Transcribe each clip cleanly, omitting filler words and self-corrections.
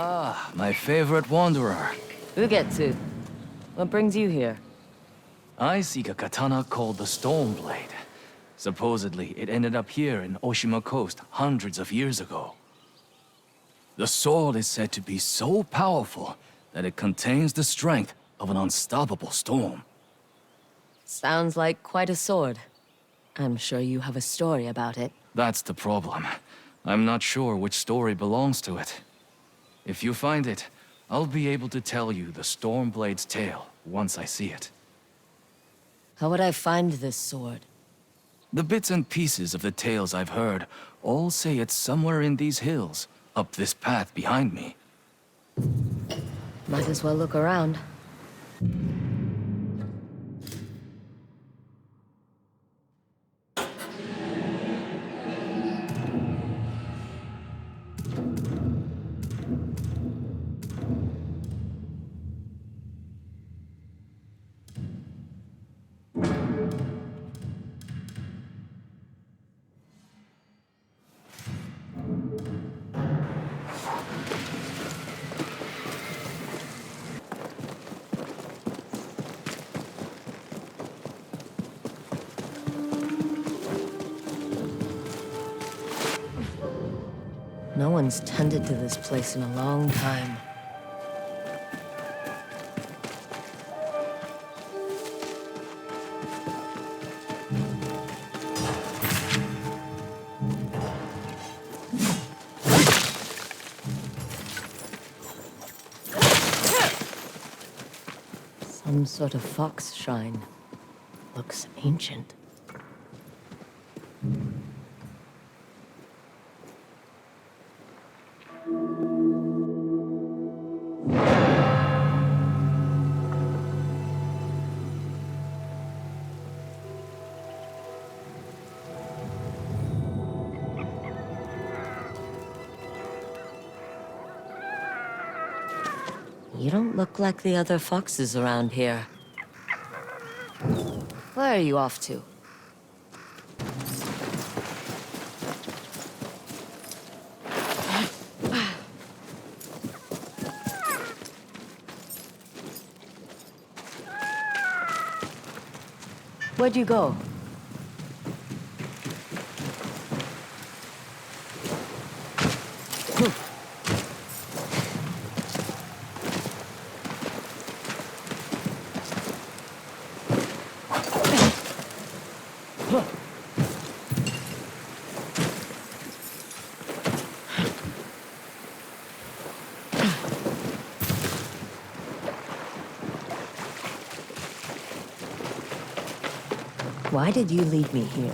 Ah, my favorite wanderer. Ugetsu, what brings you here? I seek a katana called the Stormblade. Supposedly, it ended up here in Oshima Coast hundreds of years ago. The sword is said to be so powerful that it contains the strength of an unstoppable storm. Sounds like quite a sword. I'm sure you have a story about it. That's the problem. I'm not sure which story belongs to it. If you find it, I'll be able to tell you the Stormblade's tale once I see it. How would I find this sword? The bits and pieces of the tales I've heard all say it's somewhere in these hills, up this path behind me. Might as well look around. No one's tended to this place in a long time. Some sort of fox shrine. Looks ancient. You don't look like the other foxes around here. Where are you off to? Where'd you go? Why did you lead me here?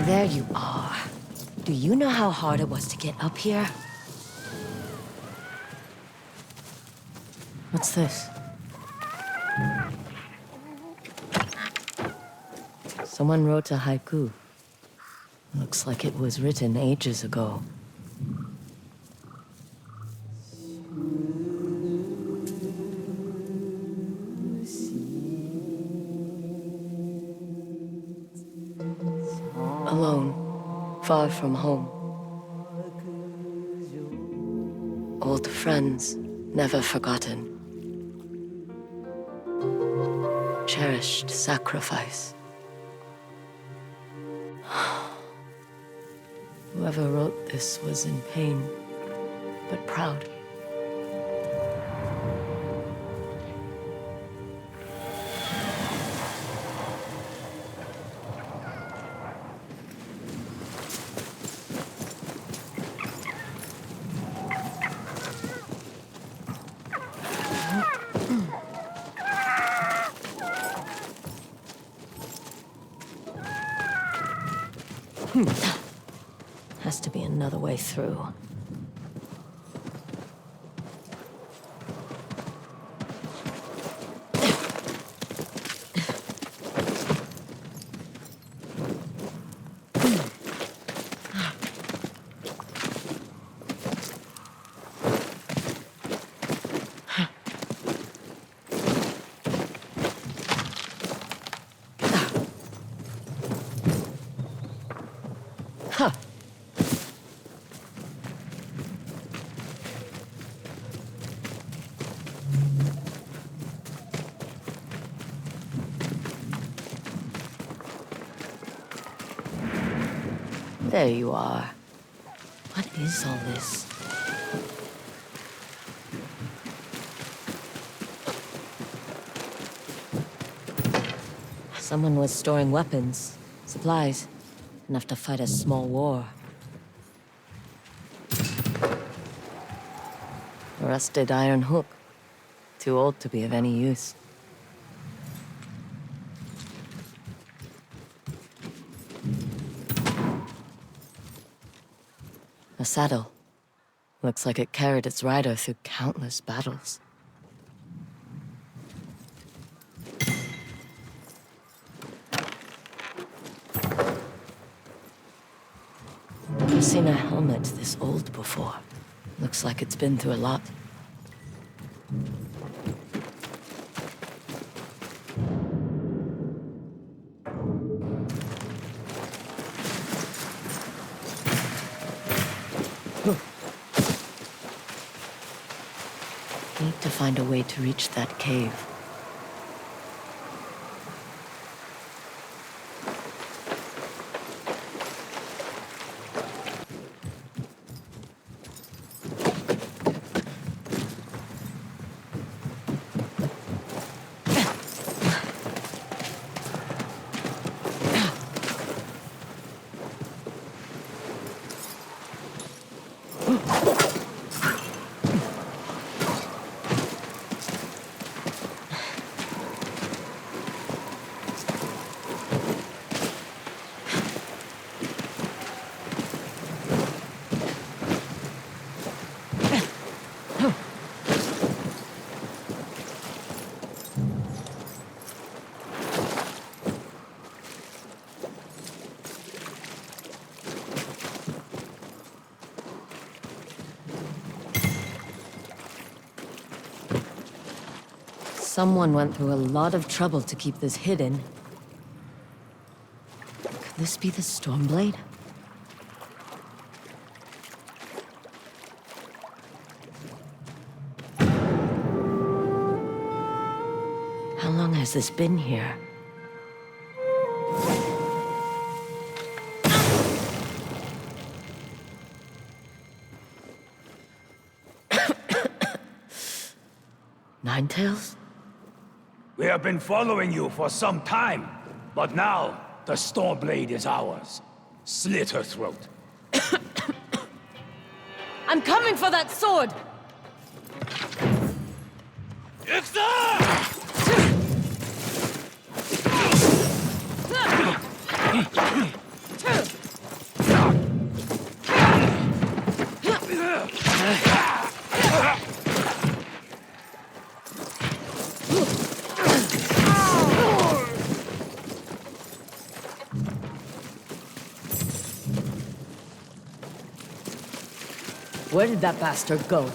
There you are. Do you know how hard it was to get up here? What's this? Someone wrote a haiku. Looks like it was written ages ago. Alone, far from home. Old friends, never forgotten. Cherished sacrifice. Whoever wrote this was in pain, but proud. Has to be another way through. Huh. There you are. What is all this? Someone was storing weapons, supplies, enough to fight a small war. A rusted iron hook. Too old to be of any use. A saddle. Looks like it carried its rider through countless battles. Never seen a helmet this old before. Looks like it's been through a lot. Need to find a way to reach that cave. Someone went through a lot of trouble to keep this hidden. Could this be the Stormblade? How long has this been here? Ninetales? We have been following you for some time, but now the Stormblade is ours. Slit her throat. I'm coming for that sword! Where did that bastard go?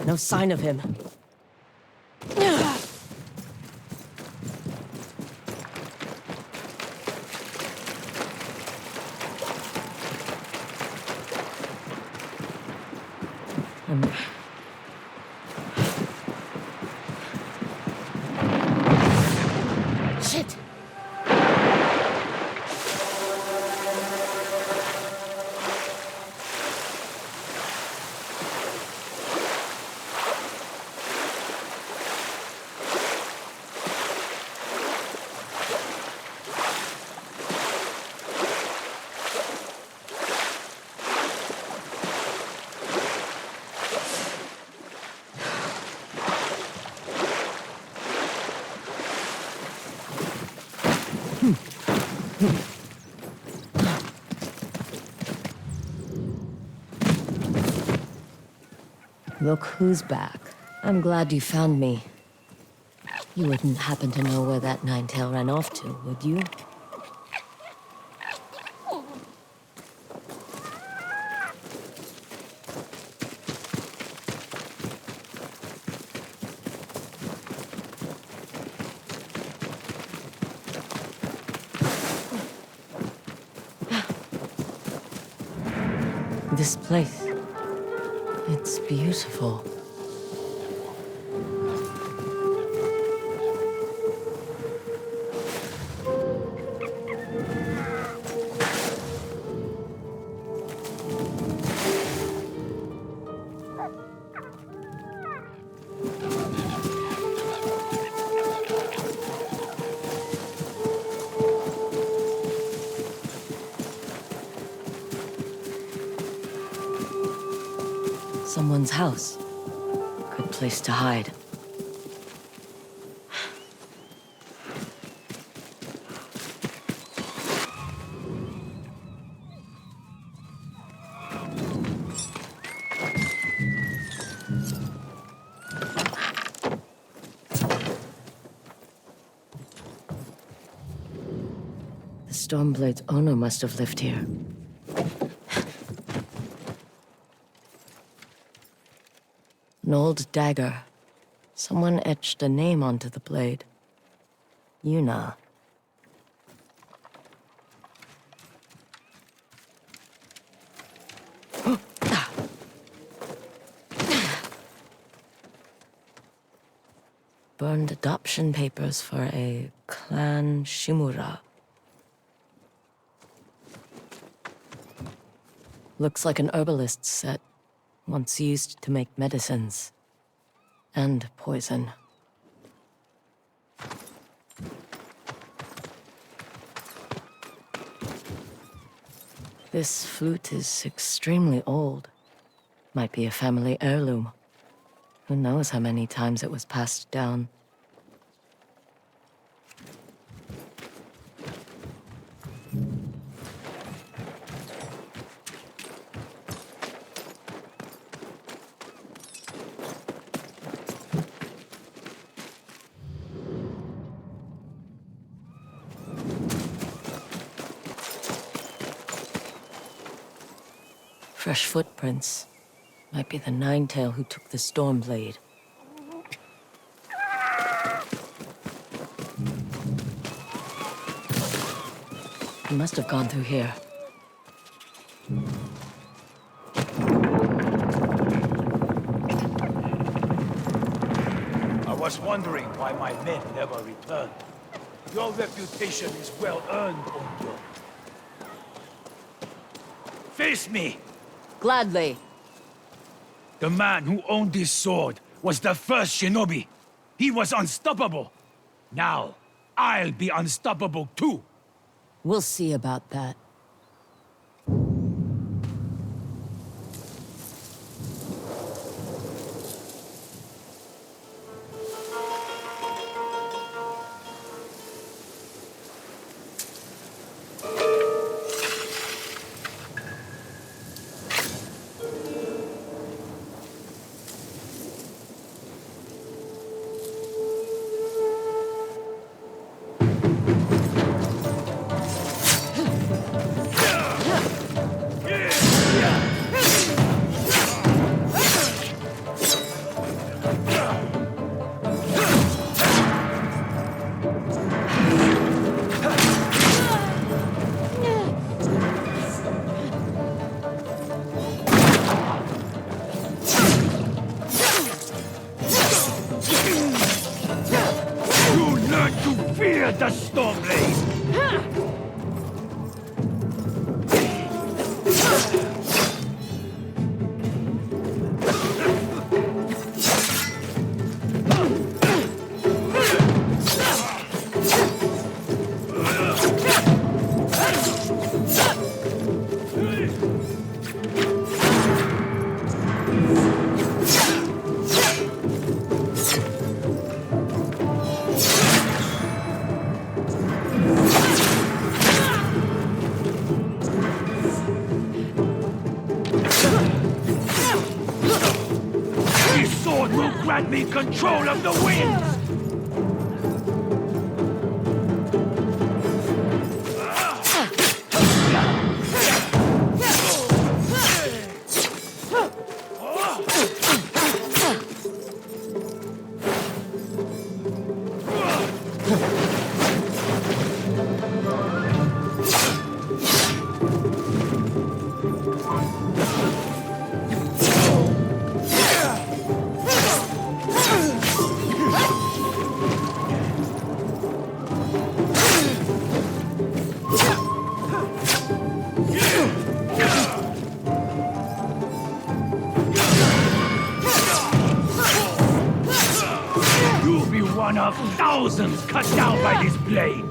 No sign of him. Shit! Look who's back. I'm glad you found me. You wouldn't happen to know where that nine-tail ran off to, would you? This place, it's beautiful. Someone's house. Good place to hide. The Stormblade's owner must have lived here. An old dagger. Someone etched a name onto the blade. Yuna. Burned adoption papers for a clan Shimura. Looks like an herbalist's set. Once used to make medicines. And poison. This flute is extremely old. Might be a family heirloom. Who knows how many times it was passed down. Fresh footprints. Might be the Ninetail who took the Stormblade. He must have gone through here. I was wondering why my men never returned. Your reputation is well earned, Onjo. Face me! Gladly. The man who owned this sword was the first shinobi. He was unstoppable. Now, I'll be unstoppable too. We'll see about that. Fear the Stormblade! give me control of the winds! One of thousands cut down by this blade!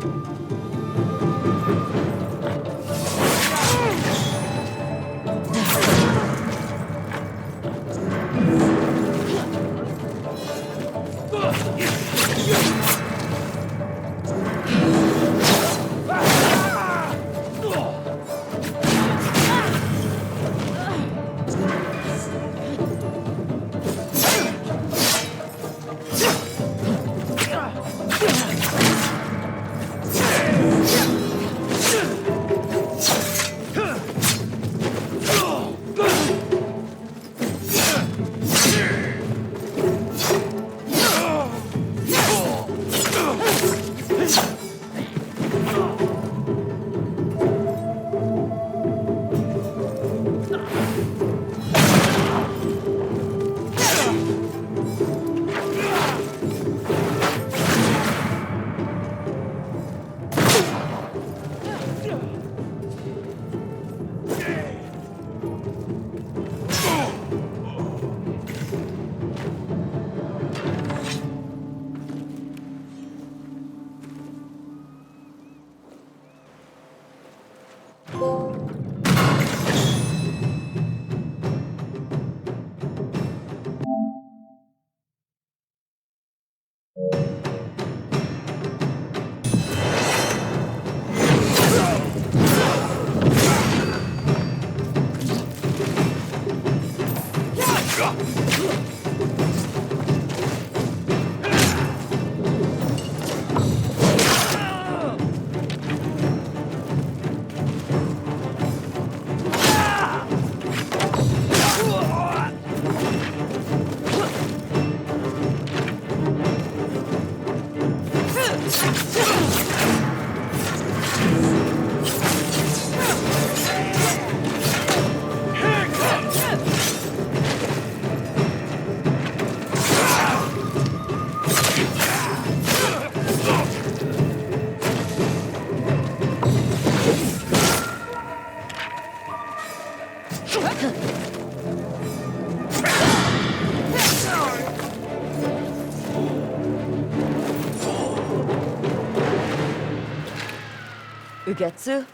Ugetsu?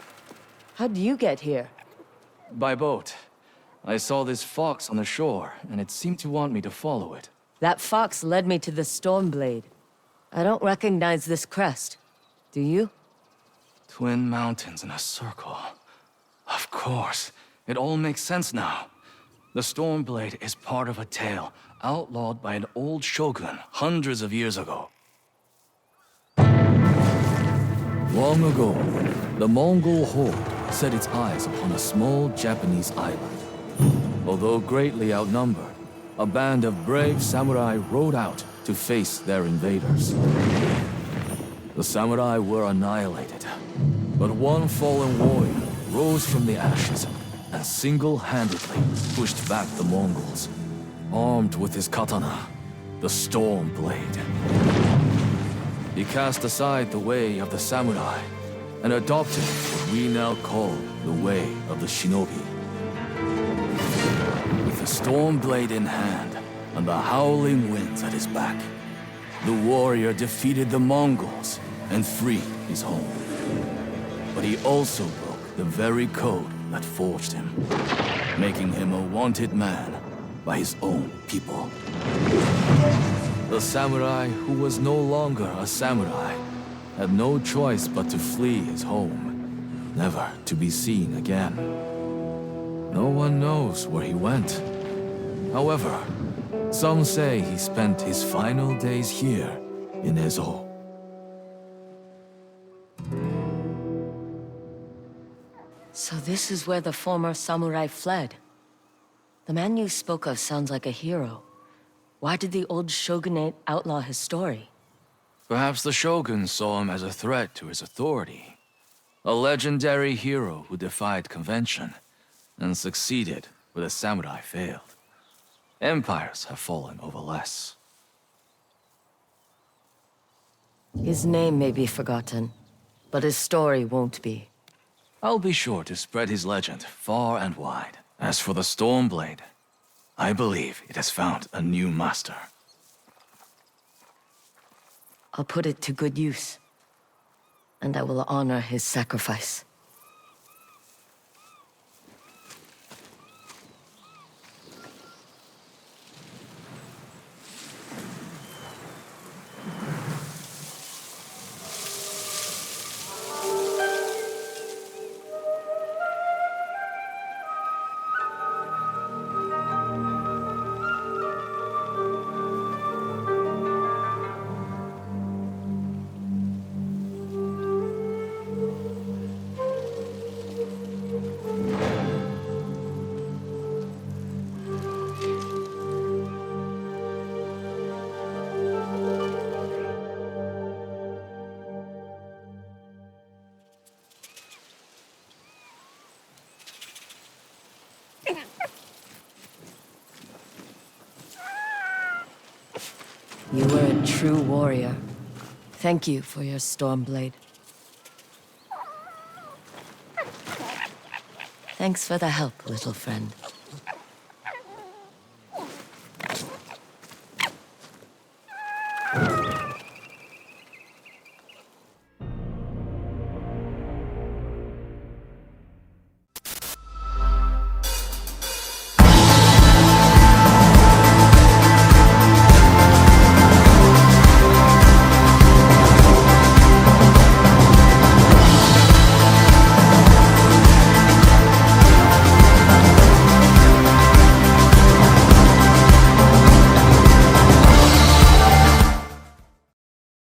How'd you get here? By boat. I saw this fox on the shore, and it seemed to want me to follow it. That fox led me to the Stormblade. I don't recognize this crest. Do you? Twin mountains in a circle. Of course. It all makes sense now. The Stormblade is part of a tale outlawed by an old shogun hundreds of years ago. Long ago, the Mongol horde set its eyes upon a small Japanese island. Although greatly outnumbered, a band of brave samurai rode out to face their invaders. The samurai were annihilated, but one fallen warrior rose from the ashes and single-handedly pushed back the Mongols, armed with his katana, the Stormblade. He cast aside the way of the samurai and adopted what we now call the way of the shinobi. With the Stormblade in hand and the howling winds at his back, the warrior defeated the Mongols and freed his home. But he also broke the very code that forged him, making him a wanted man by his own people. The samurai who was no longer a samurai had no choice but to flee his home, never to be seen again. No one knows where he went. However, Some say he spent his final days here in Ezo. So this is where the former samurai fled. The man you spoke of sounds like a hero. Why did the old shogunate outlaw his story? Perhaps the shogun saw him as a threat to his authority. A legendary hero who defied convention and succeeded where the samurai failed. Empires have fallen over less. His name may be forgotten, but his story won't be. I'll be sure to spread his legend far and wide. As for the Stormblade, I believe it has found a new master. I'll put it to good use, and I will honor his sacrifice. You were a true warrior. Thank you for your Stormblade. Thanks for the help, little friend.